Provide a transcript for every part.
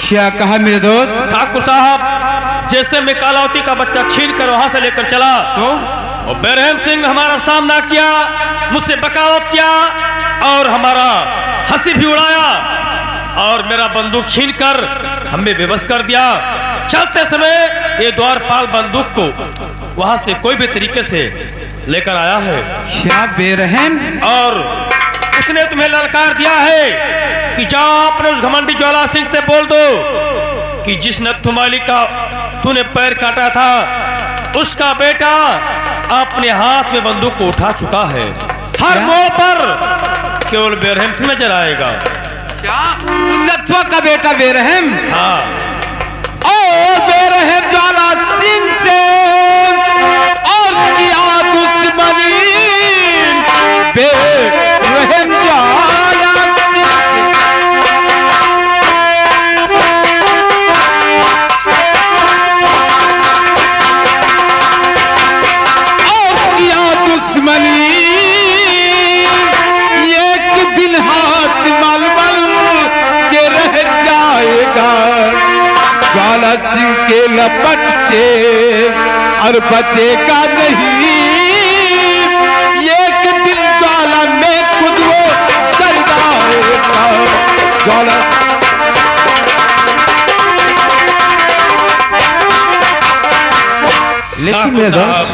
क्या कहा मेरे दोस्त? ठाकुर साहब, जैसे मैं कालावती का बच्चा छीन कर वहां से लेकर चला तो और बेरहम सिंह हमारा सामना किया, मुझसे बगावत किया और हमारा हंसी भी उड़ाया और मेरा बंदूक छीन कर हमें बेबस कर दिया। चलते समय ये द्वारपाल बंदूक को वहां से कोई भी तरीके से लेकर आया है। क्या बेरहम? और उसने तुम्हें ललकार दिया है कि जाओ अपने उस घमंडी ज्वाला सिंह से बोल दो कि जिस नत्थु माली का तूने पैर काटा था उसका बेटा अपने हाथ में बंदूक को उठा चुका है। हर मोड़ पर केवल बेरहम तुम्हें जलाएगा। क्या नत्थुआ का बेटा बेरहम? हाँ, और बेरहम ज्वाला सिंह से और किया दुश्मनी। बेरहम ज्वाला और किया दुश्मनी। एक दिन हाथ मलमल के रह जाएगा ज्वाला सिंह के लपट से और बचेगा नहीं। एक दिन ज्वाला में खुद वो चल जाएगा ज्वाला। लेकिन मेरे दोस्त,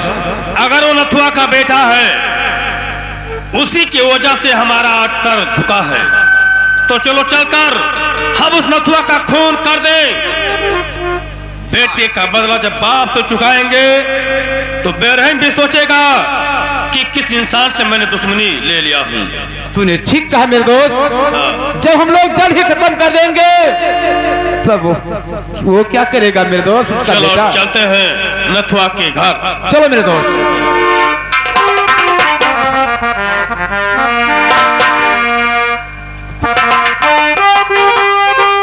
अगर वो नथुआ का बेटा है उसी की वजह से हमारा आज सर झुका है, तो चलो चलकर हम उस नथुआ का खून कर दे। बेटे का बदला जब बाप तो चुकाएंगे तो बेरहम भी सोचेगा कि किस इंसान से मैंने दुश्मनी ले लिया हूँ। तूने ठीक कहा मेरे दोस्त। जब हम लोग जल्द ही खत्म कर देंगे तब वो क्या करेगा मेरे दोस्त? उसका चलो बेटा। चलते हैं नथुआ के घर। चलो मेरे दोस्त।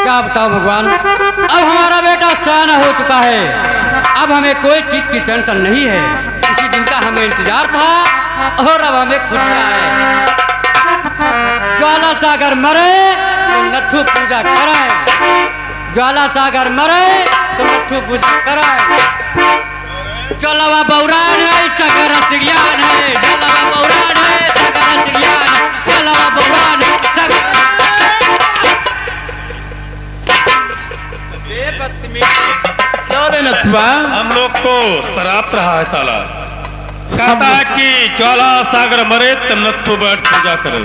क्या बताओ भगवान, अब हमारा बेटा सयाना हो चुका है। अब हमें कोई चीज की टेंशन नहीं है। इसी दिन का हमें इंतजार था और अब हमें खुशियां है। ज्वाला सागर मरे तो नत्थु पूजा कराए, ज्वाला सागर मरे तो नत्थु पूजा कराए। ज्वाला बौरान है सागर सिरियान है, ज्वाला बौरान है सागर सिरियान है, ज्वाला बौरान है सागर। क्यों रे नथुआ? हम लोग को शराब रहा है साला। कहता है कि ज्वाला सागर मरे तो नत्थु बैठ पूजा करे।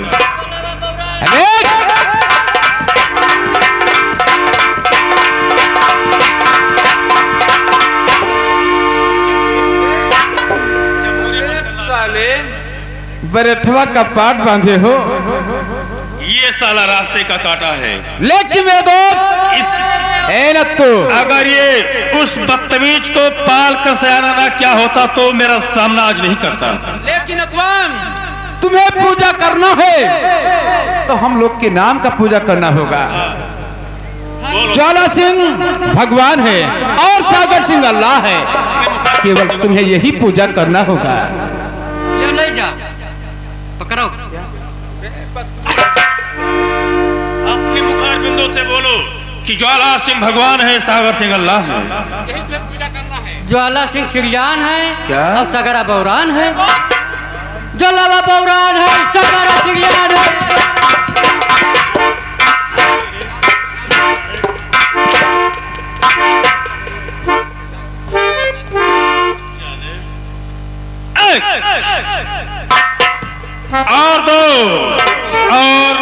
बरेठवा का पाट बांधे हो। ये साला रास्ते का काटा है। लेकिन मेरे दोस्त, इस ए नत्थु, अगर ये उस बदतमीज को पाल कर सयाना ना क्या होता तो मेरा सामना आज नहीं करता। लेकिन अथवान तुम्हें पूजा करना है तो हम लोग के नाम का पूजा करना होगा। ज्वाला सिंह भगवान है और सागर सिंह अल्लाह है। केवल तुम्हें यही पूजा करना होगा। ले ले जा, पकड़ो। अपने मुखार बिंदु से बोलो कि ज्वाला सिंह भगवान है, सागर सिंह अल्लाह है। ज्वाला सिंह सिरियान है क्या? और सगरा बौरान है। ज्वाला बौरान है, सगरा सिरियान है। और दो और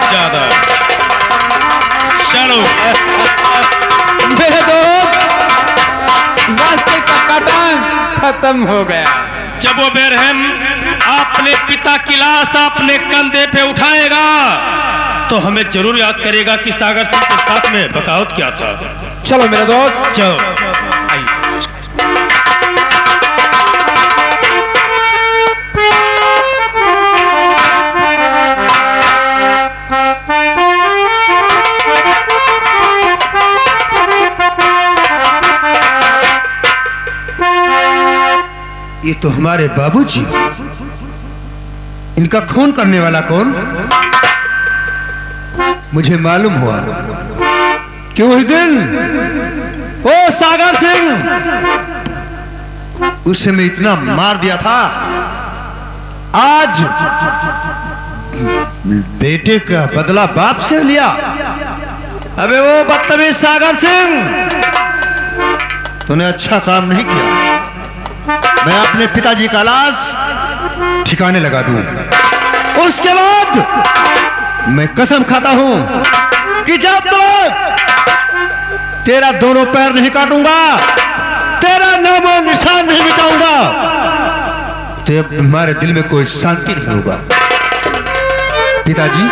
ज्यादा चलो। मेरे दोस्त, रास्ते का काटा खत्म हो गया। जब वो बेरहम अपने पिता की लाश अपने कंधे पे उठाएगा तो हमें जरूर याद करेगा कि सागर सिंह के साथ में बगावत क्या था। चलो मेरे दोस्त, चलो। ये तो हमारे बाबूजी। इनका खून करने वाला कौन? मुझे मालूम हुआ कि उस दिन ओ सागर सिंह, उसे मैं इतना मार दिया था। आज बेटे का बदला बाप से लिया। अबे वो बदतमीज सागर सिंह, तूने अच्छा काम नहीं किया। मैं अपने पिताजी का लाश ठिकाने लगा दूं। उसके बाद मैं कसम खाता हूं कि जब तक तेरा दोनों पैर नहीं काटूंगा, तेरा नामो निशान नहीं मिटाऊंगा, तो हमारे दिल में कोई शांति नहीं होगा। पिताजी,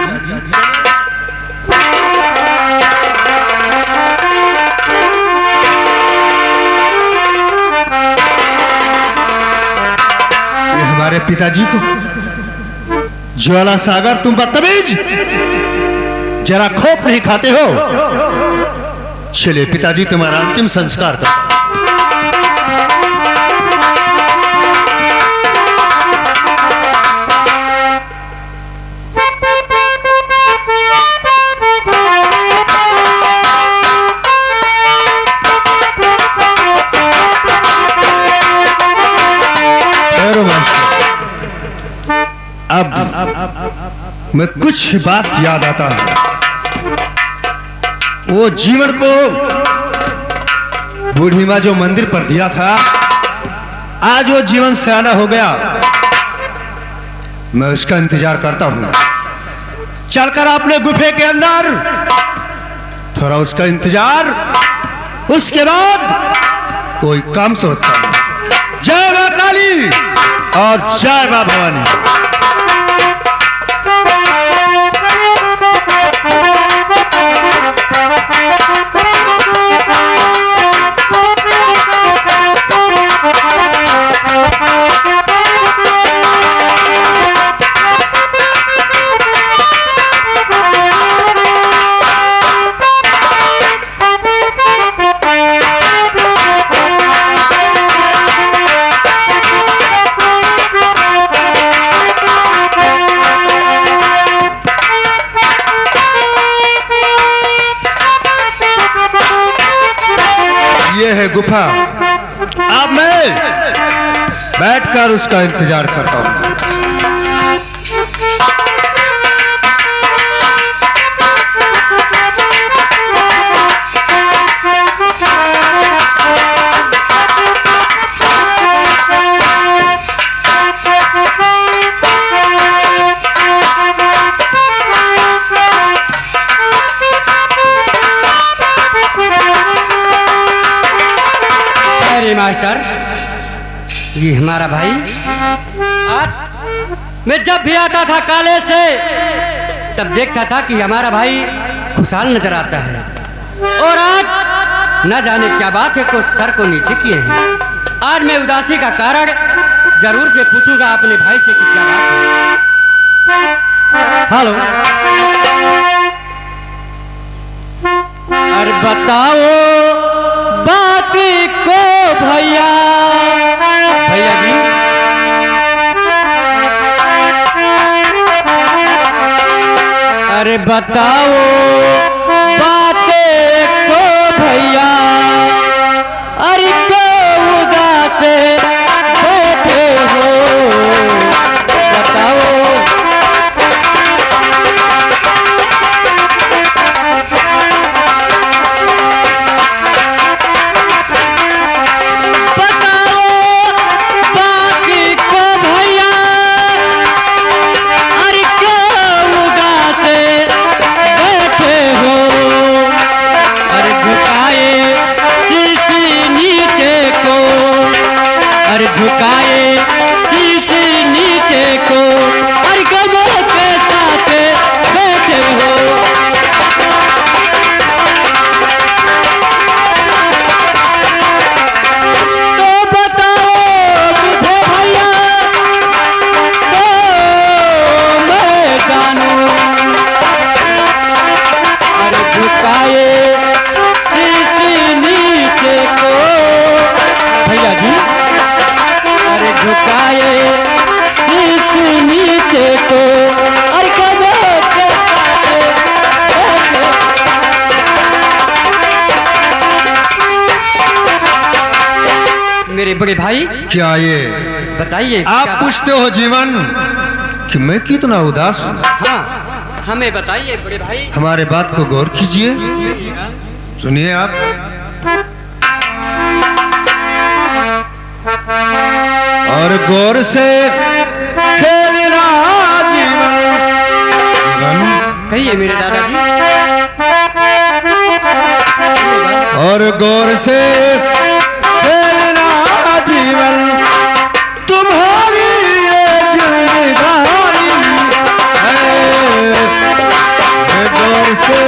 ये हमारे पिताजी को, ज्वाला सागर, तुम बदतमीज, जरा खोप नहीं खाते हो? चलिए पिताजी, तुम्हारा अंतिम संस्कार करता हूं। अब मैं कुछ बात याद आता है। वो जीवन को बूढ़ी माँ जो मंदिर पर दिया था, आज वो जीवन सयाना हो गया। मैं उसका इंतजार करता हूं। चलकर अपने गुफे के अंदर थोड़ा उसका इंतजार, उसके बाद कोई काम सोचता हूं। जय मां काली और जय मां भवानी। ये है गुफा। अब मैं बैठकर उसका इंतजार करता हूं। मास्टर, ये हमारा भाई। आज मैं जब भी आता था कॉलेज से, तब देखता था कि हमारा भाई खुशहाल नजर आता है, और आज न जाने क्या बात है, कुछ सर को नीचे किए हैं। आज मैं उदासी का कारण जरूर से पूछूंगा अपने भाई से कि क्या बात है। हेलो, अरे बताओ बाकी को भैया। भैया जी, अरे बताओ बातें को भैया। अरे क्यों उदास बैठे हो, बताओ। झुकाए शीश नीचे को, और गमों के साथ बैठे हो। तो बताओ मुझे भैया, तो मैं जानूं। और झुकाए शीश नीचे को, भैया जी, झुकाए शीश नीचे को और कदों पे मेरे बड़े भाई क्या ये बताइए आप क्या पूछते हो जीवन कि मैं कितना उदास हूँ? हाँ हमें बताइए बड़े भाई। हमारे बात को गौर कीजिए, सुनिए आप। और गौर से खेलना जीवन, जीवन कहिए मेरे दादाजी। और गौर से खेलना जीवन, तुम्हारी ये जिंदगानी है। गौर से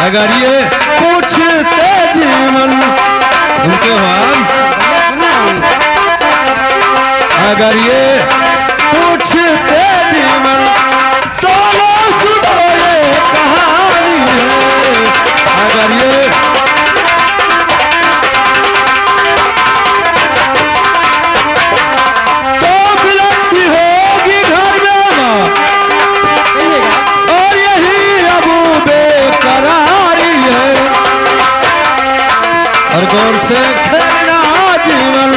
अगर ये पूछते जीवन, उनके मान अगर ये पूछते जीवन तो सुनो ये कहानी है। अगर ये तो बिलखती होगी घर में माँ, और यही अबू बेकरारी है। और गौर से खेलना जीवन,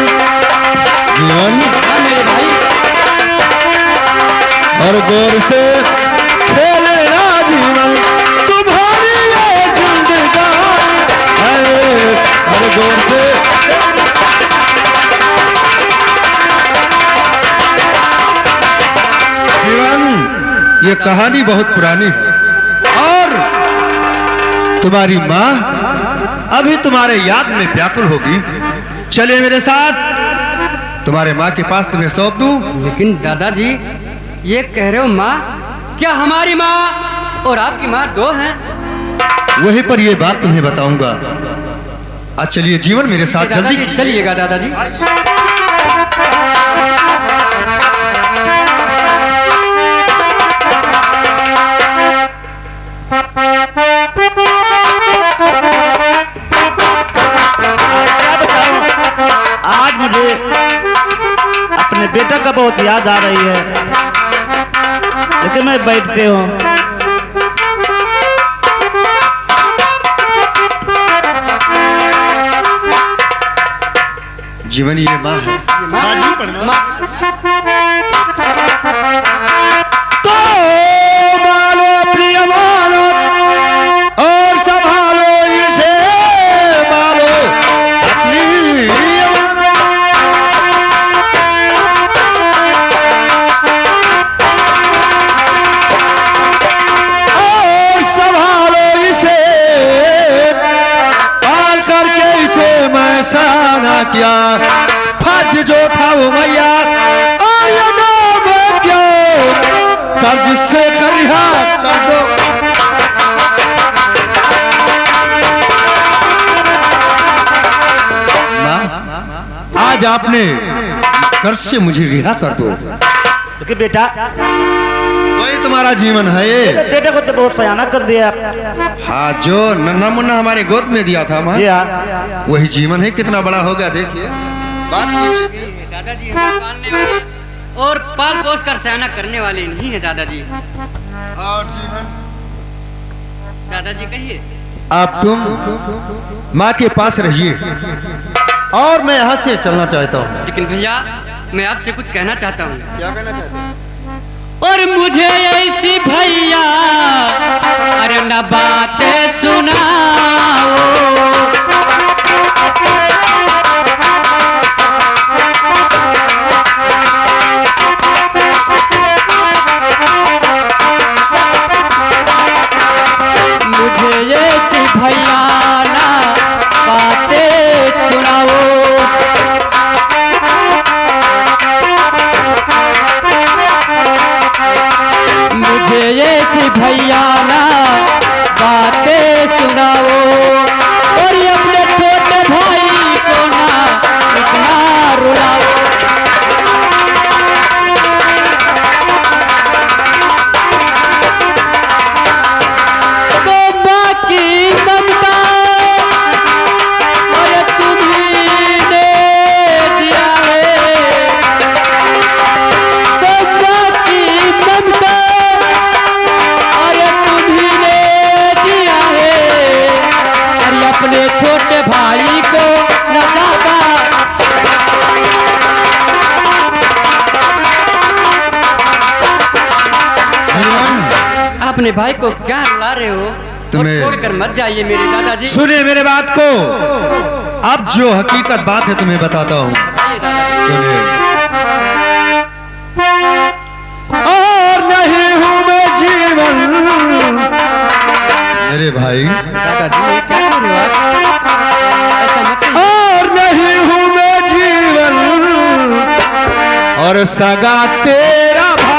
जीवन मेरे भाई और गौर से खेलना जीवन, तुम्हारी ये जिंदगानी है। और गौर से जीवन, ये कहानी बहुत पुरानी है और तुम्हारी माँ अभी तुम्हारे याद में व्याकुल होगी। चलिए मेरे साथ, तुम्हारे माँ के पास तुम्हें सौंप दूं। लेकिन दादाजी ये कह रहे हो माँ, क्या हमारी माँ और आपकी माँ दो हैं? वहीं पर ये बात तुम्हें बताऊंगा। आज चलिए जीवन मेरे साथ जल्दी। दादाजी चलिएगा दादाजी। आज मुझे अपने बेटा का बहुत याद आ रही है, लेकिन मैं बैठ से हूँ। जीवन ये माँ है। बाजी पढ़ना। तो मानो प्रिय मानो और संभालो इसे, मानो अपनी और संभालो इसे, पाल करके इसे मैं साना किया। फर्ज जो था वो मैया और ये नाम क्यों कर्ज से करिहा कर दो। माँ, आज आपने कर्ज से मुझे रिहा कर दो। क्योंकि बेटा, वही तुम्हारा जीवन है ये। बेटे को तो बहुत सयाना कर दिया। हाँ, जो नन्हा मुन्ना हमारे गोद में दिया था माँ, वही जीवन है। कितना बड़ा हो गया देखिए। बात दादाजी हमें पालने वाले और पाल पोस कर सयाना करने वाले नहीं है दादाजी। और जीवन दादाजी कहिए। आप तुम माँ के पास रहिए और मैं यहाँ से चलना चाहता हूँ। लेकिन भैया मैं आपसे कुछ कहना चाहता हूँ। क्या कहना चाहते हैं? और मुझे ऐसी भैया अरे न बातें सुनाओ, मुझे ऐसी भैया ना बातें सुनाओ। मुझे ऐसी भैया ना बातें सुनाओ। अपने छोटे भाई को न चाहता। अपने भाई को क्या ला रहे हो? तुम्हें छोड़कर मत जाइए मेरे दादाजी। सुनिए मेरे बात को, अब जो हकीकत बात है तुम्हें बताता हूँ। सुनिए, और नहीं हूँ मैं जीवन मेरे भाई, दादाजी ये क्या कर रहे हो आप? ऐसा मत कहिए। और नहीं हूँ मैं जीवन और सगा तेरा भाई।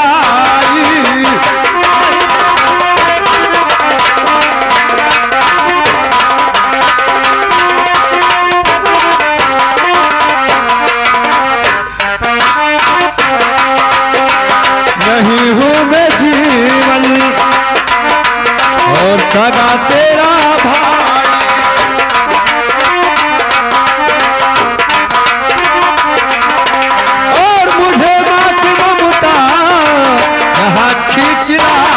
नहीं हूँ मैं जीवन और सगा तेरा भाई। और मुझे माँ की ममता यहाँ खींच रहा।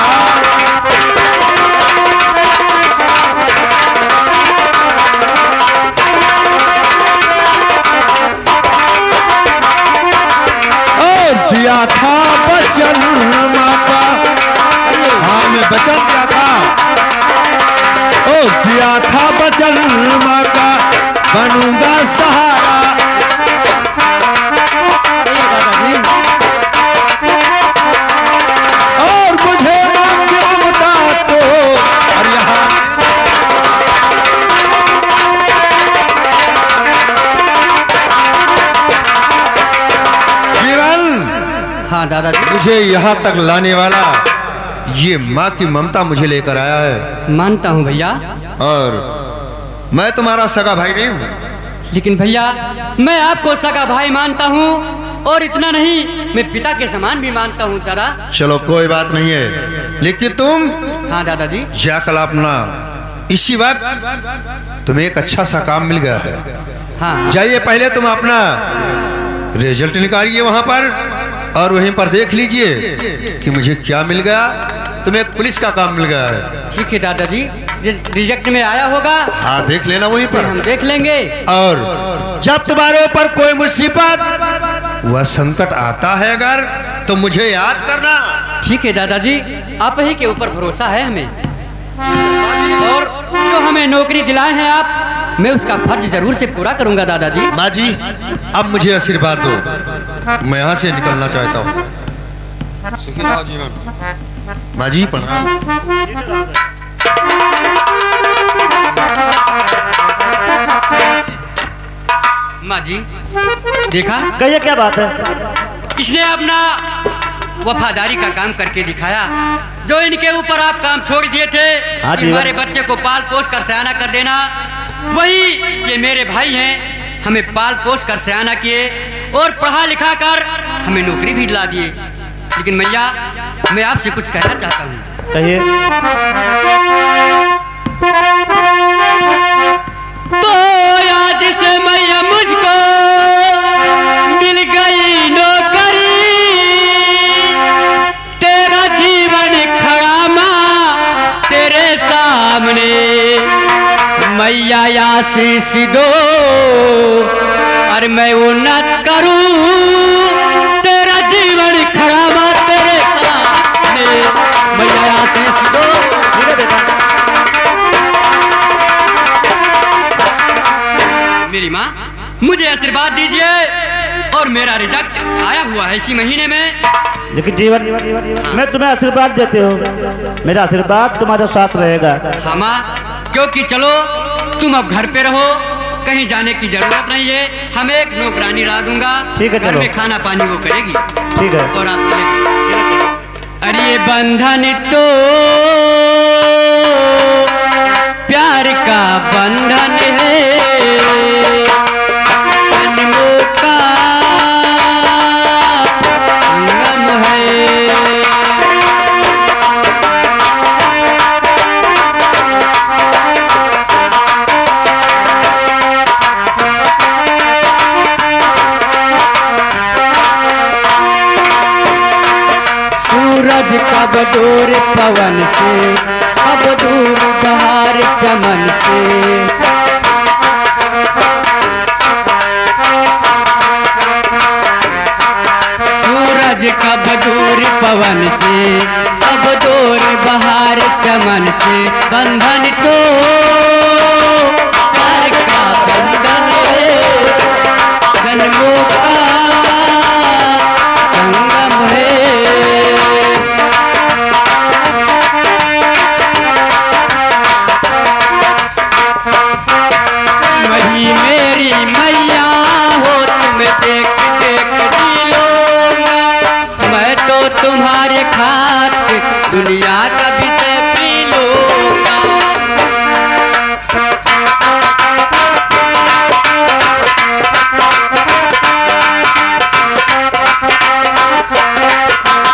और दिया था वचन माँ का, हाँ मैं वचन दिया था, ओ दिया था वचन माँ का, बनूंगा सहारा। और मुझे माँ की ममता तो और यहाँ जीवन हाँ दादाजी। मुझे यहाँ तक लाने वाला ये माँ की ममता मुझे लेकर आया है। मानता हूँ भैया, और मैं तुम्हारा सगा भाई नहीं हूँ। लेकिन भैया मैं आपको सगा भाई मानता हूँ, और इतना नहीं मैं पिता के समान भी मानता हूँ दादा। चलो कोई बात नहीं है, लेकिन तुम हाँ दादाजी। जाकर अपना इसी वक्त तुम्हें एक अच्छा सा काम मिल गया है। हाँ जाइए, पहले तुम अपना रिजल्ट निकालिए वहां पर, और वहीं पर देख लीजिए कि मुझे क्या मिल गया। तुम्हें एक पुलिस का काम मिल गया है। ठीक है दादाजी, रिजेक्ट में आया होगा हाँ देख लेना वहीं फिर पर। हम देख लेंगे। और जब तुम्हारे ऊपर कोई मुसीबत वह संकट आता है अगर, तो मुझे याद करना। ठीक है दादाजी, आप ही के ऊपर भरोसा है हमें, और जो हमें नौकरी दिलाए हैं आप, मैं उसका फर्ज जरूर से पूरा करूंगा दादाजी। माँ जी अब मुझे आशीर्वाद दो, मैं यहाँ से निकलना चाहता हूँ। सुखी रहो जीवन। माँ जी प्रणाम। माँ जी देखा, कहिए क्या बात है? इसने अपना वफादारी का काम करके दिखाया। जो इनके ऊपर आप काम छोड़ दिए थे हाँ कि जी, हमारे बच्चे को पाल पोस कर सयाना कर देना, वही ये मेरे भाई हैं, हमें पाल पोस कर सयाना किए और पढ़ा लिखा कर हमें नौकरी भी दिला दिए। लेकिन मैया मैं आपसे कुछ कहना चाहता हूँ। कहिए। तो आज से मैया मुझको मिल गई नौकरी, तेरा जीवन खड़ा माँ तेरे सामने, मैया आशीष दो और मैं उन्नत करूं, तेरा जीवन खड़ा माँ तेरे सामने, मैया आशीष दो। ठीक है बेटा। मेरी माँ मुझे आशीर्वाद दीजिए, और मेरा रिजल्ट आया हुआ है इसी महीने में। लेकिन जीवन मैं तुम्हें आशीर्वाद देते हो, मेरा आशीर्वाद तुम्हारे साथ रहेगा। हाँ माँ, क्योंकि चलो तुम अब घर पे रहो, कहीं जाने की जरूरत नहीं है, हम एक नौकरानी ला दूंगा। ठीक है, घर चलो। में खाना पानी वो करेगी। ठीक है। और आप चले। अरे ये बंधन तो प्यार का बंधन है, जन्मों का संगम है। सूरज कब दूर पवन से, कब दूर बहार चमन से, बंधन तो प्यार का बंधन है, जन्मों का संगम है। वही मेरी मैया हो, तुम देख देख जी लूंगा, मैं तो तुम्हारे खातिर दुनिया का विषय पी लूंगा।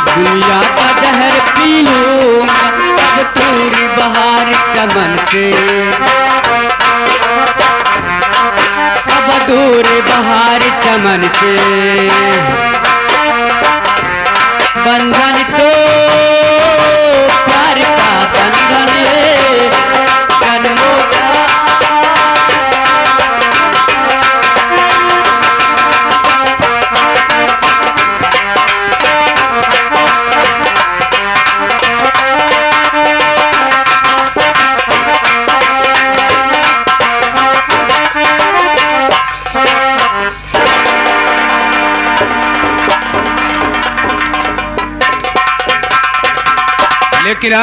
दुनिया का जहर पी लूंगा, अब दूर बहार चमन से, अब दूर बहार चमन से। बंधन तो प्यार का बंधन है, जन्मों का। लेकिन